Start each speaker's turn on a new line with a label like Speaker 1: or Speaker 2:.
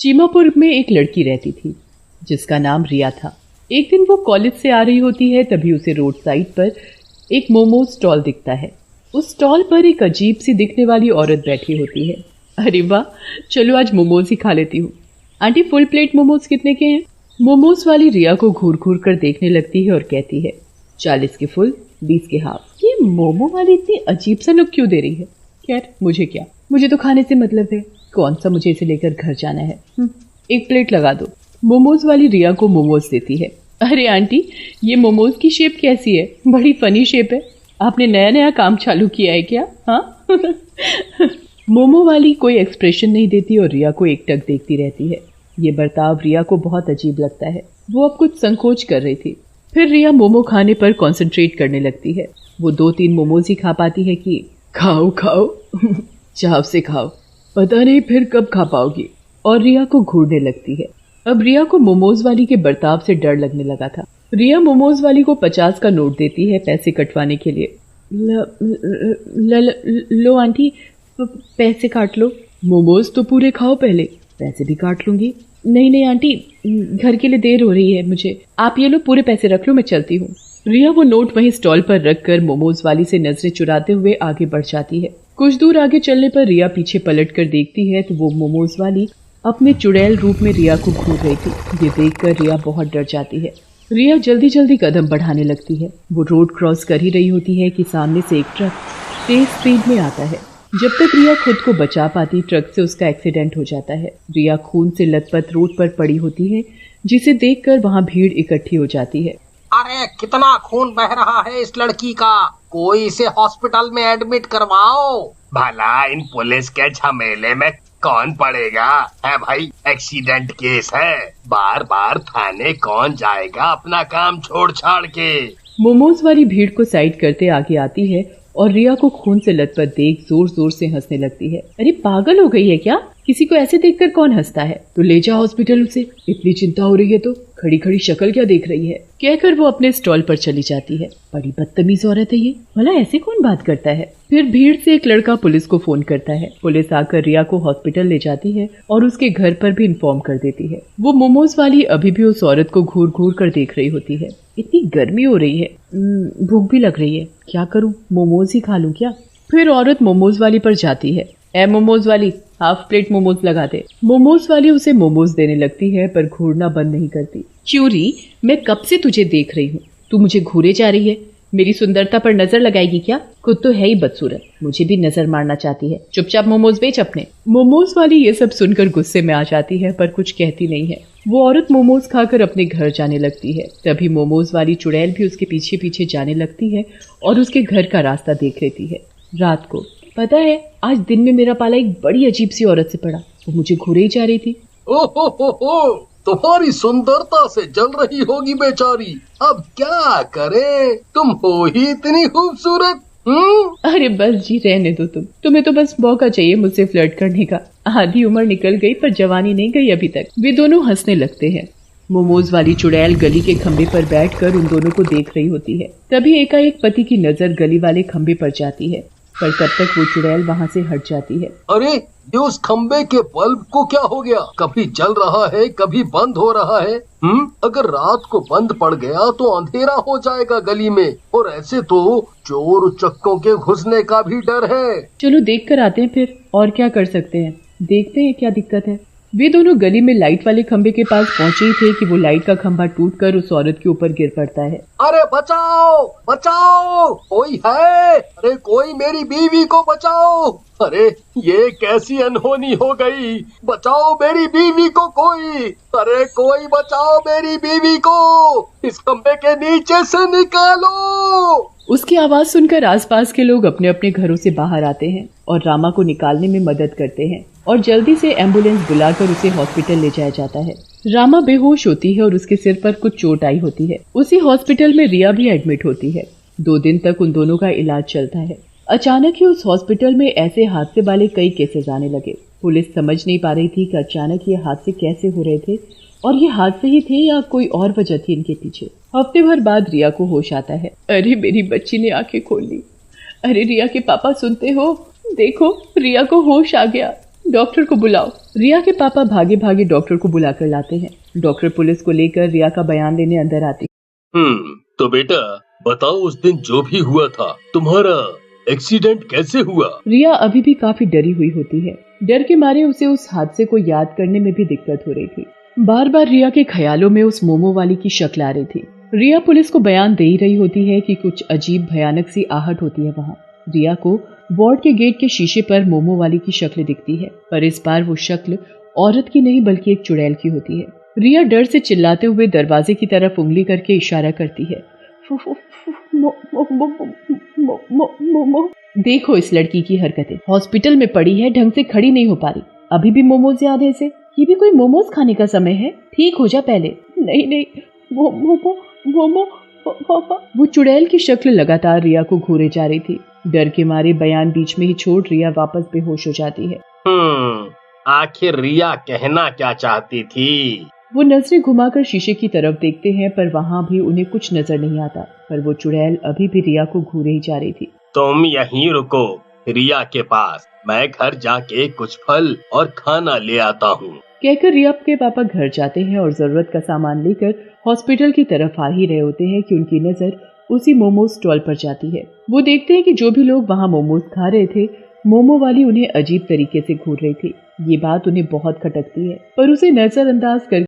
Speaker 1: चीमापुर में एक लड़की रहती थी जिसका नाम रिया था। एक दिन वो कॉलेज से आ रही होती है, तभी उसे रोड साइड पर एक मोमोज स्टॉल दिखता है। उस स्टॉल पर एक अजीब सी दिखने वाली औरत बैठी होती है। अरे वाह, चलो आज मोमोज ही खा लेती हूँ। आंटी, फुल प्लेट मोमोज कितने के हैं? मोमोज वाली रिया को घूर घूर कर देखने लगती है और कहती है 40 के फुल, 20 के हाफ। ये मोमो वाली इतनी अजीब सा लुक क्यों दे रही है? खैर, मुझे क्या, मुझे तो खाने से मतलब है। कौन सा मुझे इसे लेकर घर जाना है। एक प्लेट लगा दो। मोमोज वाली रिया को मोमोज देती है। अरे आंटी, ये मोमोज की शेप कैसी है? बड़ी फनी शेप है। आपने नया नया काम चालू किया है क्या? हाँ। मोमो वाली कोई एक्सप्रेशन नहीं देती और रिया को एकटक देखती रहती है। ये बर्ताव रिया को बहुत अजीब लगता है। वो अब कुछ संकोच कर रही थी। फिर रिया मोमो खाने पर कंसंट्रेट करने लगती है। वो 2-3 मोमोज ही खा पाती है कि खाओ खाओ, चाव से खाओ, पता नहीं फिर कब खा पाओगी। और रिया को घूरने लगती है। अब रिया को मोमोज वाली के बर्ताव से डर लगने लगा था। रिया मोमोज वाली को 50 का नोट देती है पैसे कटवाने के लिए। लो आंटी, पैसे काट लो। मोमोज तो पूरे खाओ पहले, पैसे भी काट लूंगी। नहीं आंटी, घर के लिए देर हो रही है मुझे। आप ये लो, पूरे पैसे रख लो, मैं चलती हूँ। रिया वो नोट वहीं स्टॉल पर रखकर मोमोज वाली से नजरें चुराते हुए आगे बढ़ जाती है। कुछ दूर आगे चलने पर रिया पीछे पलट कर देखती है तो वो मोमोज वाली अपने चुड़ैल रूप में रिया को घूर रही थी। ये देखकर रिया बहुत डर जाती है। रिया जल्दी जल्दी कदम बढ़ाने लगती है। वो रोड क्रॉस कर ही रही होती है कि सामने से एक ट्रक तेज स्पीड में आता है। जब तक रिया खुद को बचा पाती, ट्रक से उसका एक्सीडेंट हो जाता है। रिया खून से लथपथ रोड पर पड़ी होती है, जिसे देखकर वहाँ भीड़ इकट्ठी हो जाती है।
Speaker 2: अरे कितना खून बह रहा है इस लड़की का, कोई इसे हॉस्पिटल में एडमिट करवाओ।
Speaker 3: भला इन पुलिस के झमेले में कौन पड़ेगा है भाई? एक्सीडेंट केस है, बार बार थाने कौन जाएगा अपना काम छोड़ छाड़ के।
Speaker 1: मोमोज वाली भीड़ को साइड करते आगे आती है और रिया को खून से लथपथ देख जोर जोर से हंसने लगती है। अरे पागल हो गई है क्या? किसी को ऐसे देखकर कौन हंसता है? तो ले जा हॉस्पिटल उसे। इतनी चिंता हो रही है तो खड़ी खड़ी शक्ल क्या देख रही है? कहकर वो अपने स्टॉल पर चली जाती है। बड़ी बदतमीज औरत है ये, भला ऐसे कौन बात करता है? फिर भीड़ से एक लड़का पुलिस को फोन करता है। पुलिस आकर रिया को हॉस्पिटल ले जाती है और उसके घर पर भी इन्फॉर्म कर देती है। वो मोमोज वाली अभी भी उस औरत को घूर घूर कर देख रही होती है। इतनी गर्मी हो रही है, भूख भी लग रही है, क्या करूं, मोमोज ही खा लूं क्या? फिर औरत मोमोज वाली पर जाती है। ए मोमोज वाली, हाफ प्लेट मोमोज लगा दे। मोमोज वाली उसे मोमोज देने लगती है पर घूरना बंद नहीं करती। चूरी, मैं कब से तुझे देख रही हूँ, तू मुझे घूरे जा रही है। मेरी सुंदरता पर नजर लगाएगी क्या? खुद तो है ही बदसूरत, मुझे भी नजर मारना चाहती है। चुपचाप मोमोज बेच अपने। मोमोज वाली ये सब सुनकर गुस्से में आ जाती है पर कुछ कहती नहीं है। वो औरत मोमोज खाकर अपने घर जाने लगती है। तभी मोमोज वाली चुड़ैल भी उसके पीछे पीछे जाने लगती है और उसके घर का रास्ता देख लेती है। रात को, पता है, आज दिन में मेरा पाला एक बड़ी अजीब सी औरत से पड़ा। वो मुझे घूरे ही जा रही थी।
Speaker 4: ओहो, तुम्हारी सुंदरता से जल रही होगी बेचारी। अब क्या करे, तुम हो ही इतनी खूबसूरत।
Speaker 1: अरे बस जी, रहने दो तुम्हें तो बस मौका चाहिए मुझसे फ्लर्ट करने का। आधी उम्र निकल गई पर जवानी नहीं गई अभी तक। वे दोनों हंसने लगते हैं। मोमोज वाली चुड़ैल गली के खंबे पर बैठकर उन दोनों को देख रही होती है। तभी एकाएक पति की नजर गली वाले खंबे पर जाती है, पर तब तक वो चुड़ैल वहाँ से हट जाती है।
Speaker 4: अरे ये उस खंबे के बल्ब को क्या हो गया? कभी जल रहा है, कभी बंद हो रहा है। अगर रात को बंद पड़ गया तो अंधेरा हो जाएगा गली में, और ऐसे तो चोर उचक्कों के घुसने का भी डर है।
Speaker 1: चलो देख कर आते हैं फिर, और क्या कर सकते हैं, देखते हैं क्या दिक्कत है। वे दोनों गली में लाइट वाले खंबे के पास पहुंचे ही थे कि वो लाइट का खंभा टूटकर उस औरत के ऊपर गिर पड़ता है।
Speaker 4: अरे बचाओ बचाओ, कोई है? अरे कोई मेरी बीवी को बचाओ। अरे ये कैसी अनहोनी हो गई, बचाओ मेरी बीवी को कोई। अरे कोई बचाओ मेरी बीवी को, इस खंबे के नीचे से निकालो।
Speaker 1: उसकी आवाज सुनकर आसपास के लोग अपने अपने घरों से बाहर आते हैं और रामा को निकालने में मदद करते हैं और जल्दी से एम्बुलेंस बुलाकर उसे हॉस्पिटल ले जाया जाता है। रामा बेहोश होती है और उसके सिर पर कुछ चोट आई होती है। उसी हॉस्पिटल में रिया भी एडमिट होती है। 2 दिन तक उन दोनों का इलाज चलता है। अचानक ही उस हॉस्पिटल में ऐसे हादसे वाले कई केसेस आने लगे। पुलिस समझ नहीं पा रही थी कि अचानक ये हादसे कैसे हो रहे थे और ये हादसे ही थे या कोई और वजह थी इनके पीछे। हफ्ते भर बाद रिया को होश आता है। अरे मेरी बच्ची ने आंखें खोल ली। अरे रिया के पापा, सुनते हो? देखो, रिया को होश आ गया। डॉक्टर को बुलाओ। रिया के पापा भागे भागे डॉक्टर को बुलाकर लाते हैं। डॉक्टर पुलिस को लेकर रिया का बयान लेने अंदर आती।
Speaker 4: तो बेटा बताओ, उस दिन जो भी हुआ था, तुम्हारा एक्सीडेंट कैसे हुआ?
Speaker 1: रिया अभी भी काफी डरी हुई होती है। डर के मारे उसे उस हादसे को याद करने में भी दिक्कत हो रही थी। बार बार रिया के ख्यालों में उस मोमो वाली की शक्ल आ रही थी। रिया पुलिस को बयान दे ही रही होती है कि कुछ अजीब भयानक सी आहट होती है वहाँ। रिया को वार्ड के गेट के शीशे पर मोमो वाली की शक्ल दिखती है, पर इस बार वो शक्ल औरत की नहीं बल्कि एक चुड़ैल की होती है। रिया डर से चिल्लाते हुए दरवाजे की तरफ उंगली करके इशारा करती है। देखो इस लड़की की हरकतें, हॉस्पिटल में पड़ी है, ढंग से खड़ी नहीं हो पा रही, अभी भी मोमोज याद है इसे। ये भी कोई मोमोज खाने का समय है, ठीक हो जा पहले। नहीं मोमो। वो चुड़ैल की शक्ल लगातार रिया को घूरे जा रही थी। डर के मारे बयान बीच में ही छोड़ रिया वापस बेहोश हो जाती है।
Speaker 3: आखिर रिया कहना क्या चाहती थी?
Speaker 1: वो नजरें घुमाकर शीशे की तरफ देखते हैं, पर वहाँ भी उन्हें कुछ नजर नहीं आता। पर वो चुड़ैल अभी भी रिया को घूरे ही जा रही थी।
Speaker 3: तुम यहीं रुको रिया के पास, मैं घर जाके कुछ फल और खाना ले आता हूँ।
Speaker 1: कहकर रिया के पापा घर जाते हैं और जरूरत का सामान लेकर हॉस्पिटल की तरफ आ ही रहे होते हैं कि उनकी नजर उसी मोमोज स्टॉल पर जाती है। वो देखते हैं कि जो भी लोग वहाँ मोमोज खा रहे थे, मोमो वाली उन्हें अजीब तरीके से घूर रही थी। ये बात उन्हें बहुत खटकती है, पर उसे नजरअंदाज कर